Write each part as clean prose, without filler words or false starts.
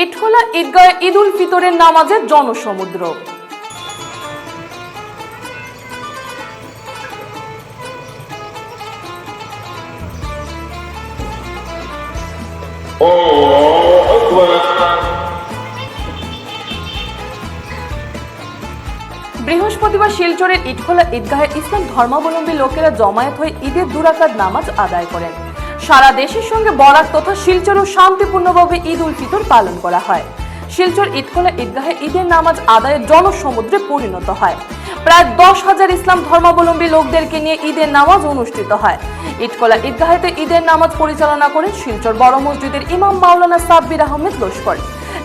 ইটখোলা ঈদগাহে ঈদ উল ফিতরের নামাজের জনসমুদ্র। বৃহস্পতিবার শিলচরের ইটখোলা ঈদগাহে ইসলাম ধর্মাবলম্বী লোকেরা জমায়েত হয়ে ঈদের 2 রাকাত নামাজ আদায় করেন। সারা দেশের সঙ্গে বরাক তথা শিলচরেও শান্তিপূর্ণভাবে ঈদ উল ফিতর পালন করা হয়। শিলচর ইটখোলা ঈদগাহে ঈদের নামাজ আদায়ের জনসমুদ্রে পরিণত হয়। প্রায় 10,000 ইসলাম ধর্মাবলম্বী লোকদেরকে নিয়ে ঈদের নামাজ অনুষ্ঠিত হয়। ইটখোলা ঈদগাহেতে ঈদের নামাজ পরিচালনা করেন শিলচর বড় মসজিদের ইমাম মাওলানা সাব্বির আহমেদ লস্কর।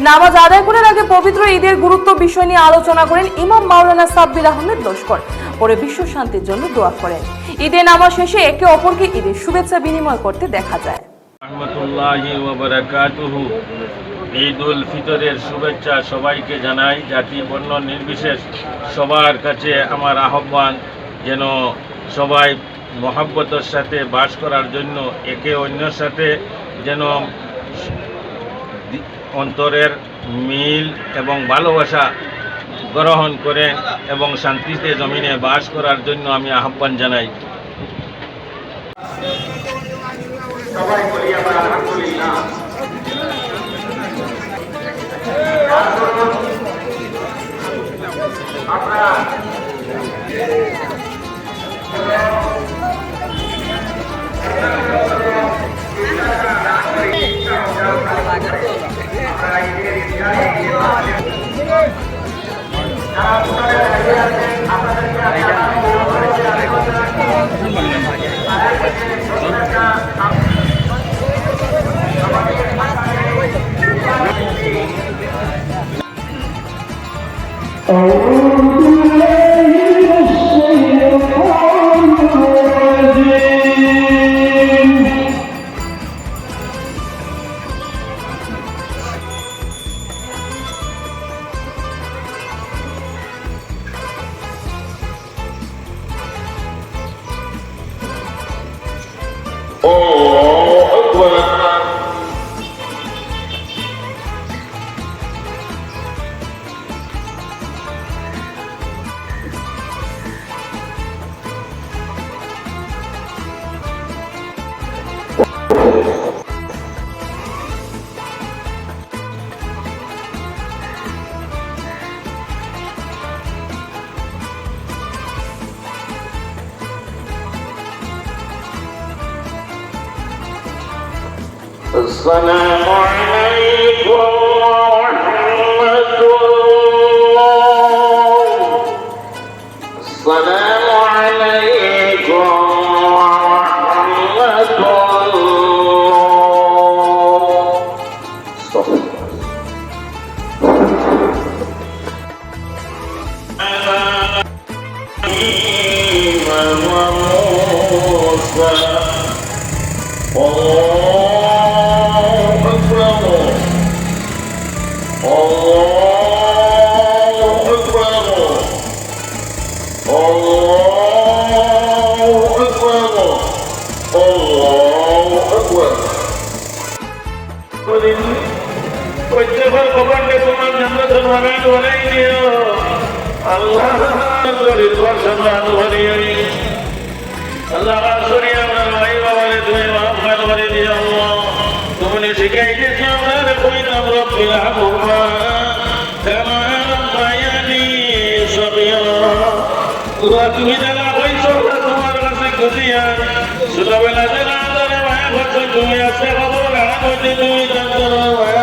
নামাজ আদায় করার আগে পবিত্র ঈদের গুরুত্ব বিষয় নিয়ে আলোচনা করেন ইমাম মাওলানা সাব্বির আহমেদ লস্কর। পরে বিশ্ব শান্তির জন্য দোয়া করেন। ঈদের নামাজ শেষে একে অপরকে ঈদের শুভেচ্ছা বিনিময় করতে দেখা যায়। রহমতুল্লাহি ওয়া বারাকাতুহু। ঈদ উল ফিতরের শুভেচ্ছা সবাইকে জানাই, জাতি বর্ণ নির্বিশেষ সবার কাছে আমার আহ্বান যেন সবাই মহব্বতের সাথে বাস করার জন্য একে অন্যের সাথে যেন অন্তরের মিল এবং ভালোবাসা গ্রহণ করেন এবং শান্তিতে জমিনে বাস করার জন্য আমি আহ্বান জানাই। সবাই বলি আমরা আলহামদুলিল্লাহ। আপনারা السلام عليكم ورحمة الله. السلام عليكم ورحمة الله. तुमने शिकायत की हमारे कोई नाम रब्बी रहमुमा कमा रब्बायानी सगीरा। তুমি যারা হইছো তোমার কাছে খুশিয়া ছোটবেলা থেকে আদরে মায়া করছো, তুমি আজকে বাবা গানা করতে তুমি জানতো না মায়া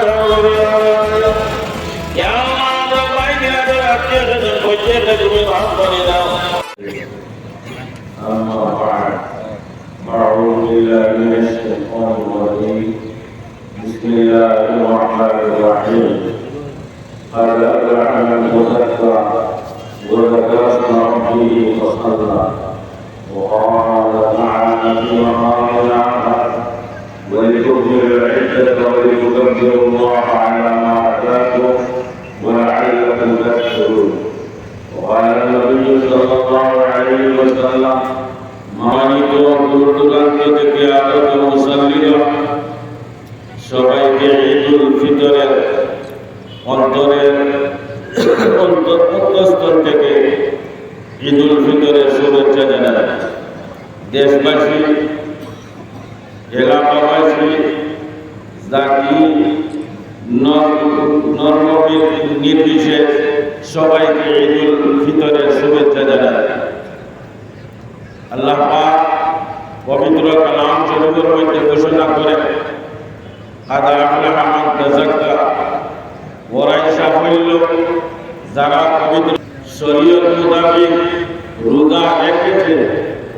আমরা পাই দিলা তো আজকে করতে তুমি মাফ করে দাও। أعوذ بالله من الشيطان الرجيم. بسم الله الرحمن الرحيم. قال أبلغ المزكى وذكر اسم ربه فصلى وقال تعالى في مقام آخر ولتكملوا العدة ولتكبروا الله على ما هداكم ولعلكم تشكرون. وقال النبي صلى الله عليه وسلم: ফিতরের অন্তঃস্থল থেকে ঈদ উল ফিতরের শুভেচ্ছা জানাই। দেশবাসী, এলাকাবাসী, জাতি নির্বিশেষ সবাইকে ঈদ উল ফিতরের শুভেচ্ছা জানাই। আল্লাহ পাক পবিত্র কালাম শরীফের মধ্যে ঘোষণা করেন, কাদ আফলাহা মান তাযাক্কা, ওরাই সাফল্য যারা পবিত্র শরীয়ত মোতাবেক রোজা রেখেছে,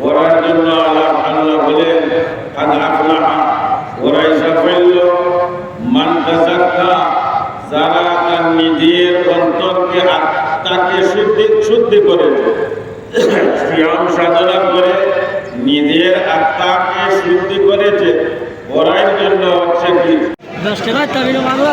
ওরার জন্য আল্লাহ বলেন কাদ আফলাহা, ওরাই সাফল্য, মান তাযাক্কা, যারা তার নিজের অন্তরকে আত্মাকে শুদ্ধি করেছে, সিয়াম সাধনা করে নিজের আত্মাকে শুদ্ধি করেছে, ওরাই জন্য হচ্ছে কি 10 টাকা তাবিল মামলা